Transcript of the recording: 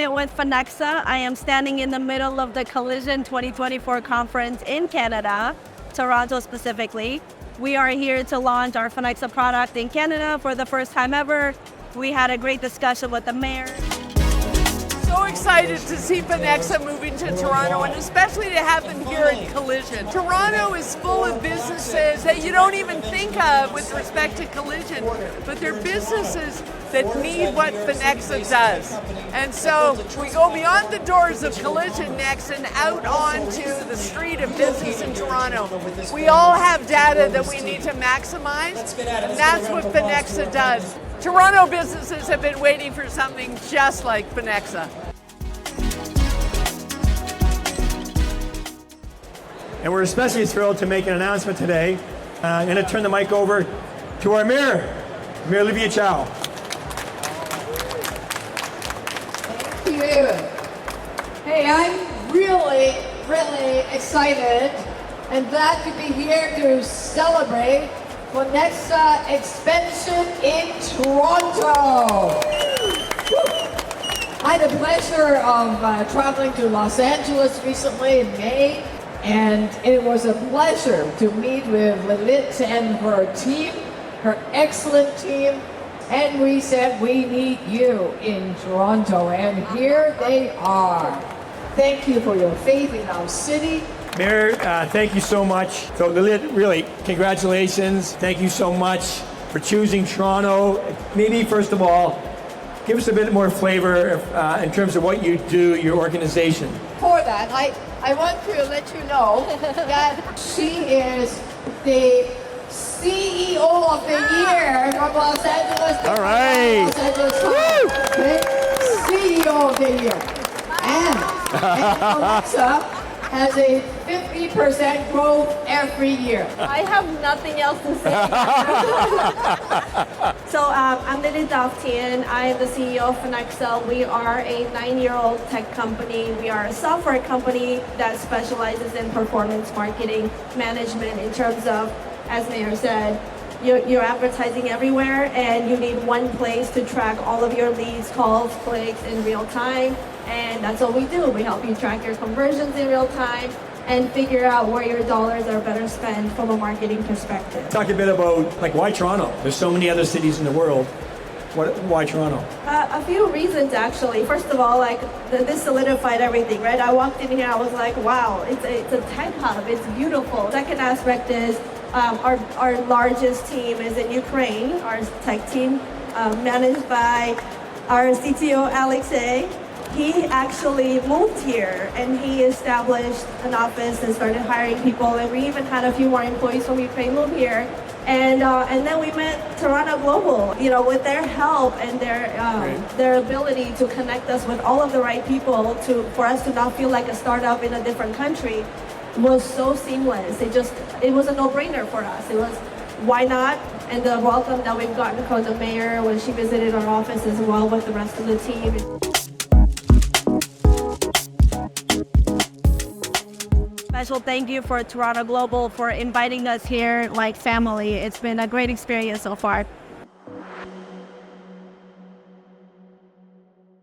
it with Phonexa. I am standing in the middle of the Collision 2024 conference in Canada, Toronto specifically. We are here to launch our Phonexa product in Canada for the first time ever. We had a great discussion with the mayor. So excited to see Phonexa moving to Toronto, and especially to have them here in Collision. Toronto is full of businesses that you don't even think of with respect to Collision, but they're businesses that need what Phonexa does. And so we go beyond the doors of Collision next and out onto the street of business in Toronto. We all have data that we need to maximize, and that's what Phonexa does. Toronto businesses have been waiting for something just like Phonexa. And we're especially thrilled to make an announcement today. I'm going to turn the mic over to our mayor, Mayor Olivia Chow. Thank you. Hey, I'm really excited and glad to be here to celebrate Phonexa expansion in Toronto. I had the pleasure of traveling to Los Angeles recently in May, and it was a pleasure to meet with Lilith and her team, her excellent team, and we said we need you in Toronto, and here they are. Thank you for your faith in our city. Mayor, thank you so much. So Lilith, really, congratulations. Thank you so much for choosing Toronto. Maybe first of all, give us a bit more flavor in terms of what you do, your organization. For that, I want to let you know that she is the CEO of the year from Los Angeles. All right. Los Angeles Times. Okay? CEO of the year. And Phonexa has a 50% growth every year. I have nothing else to say. So I'm Lily Daftian. I am the CEO of Phonexa. We are a 9-year-old tech company. We are a software company that specializes in performance marketing management in terms of, as Mayor said, you're advertising everywhere and you need one place to track all of your leads, calls, clicks in real time. And that's what we do. We help you track your conversions in real time and figure out where your dollars are better spent from a marketing perspective. Talk a bit about why Toronto. There's so many other cities in the world. Why Toronto? A few reasons actually. First of all, this solidified everything, right? I walked in here, I was like, wow, it's a tech hub. It's beautiful. Second aspect is our largest team is in Ukraine. Our tech team, managed by our CTO Alexei. He actually moved here and he established an office and started hiring people, and we even had a few more employees from Ukraine move here. And then we met Toronto Global, with their help and their ability to connect us with all of the right people for us to not feel like a startup in a different country was so seamless. It was a no-brainer for us. It was, why not? And the welcome that we've gotten from the mayor when she visited our office as well with the rest of the team. Special thank you for Toronto Global for inviting us here like family. It's been a great experience so far.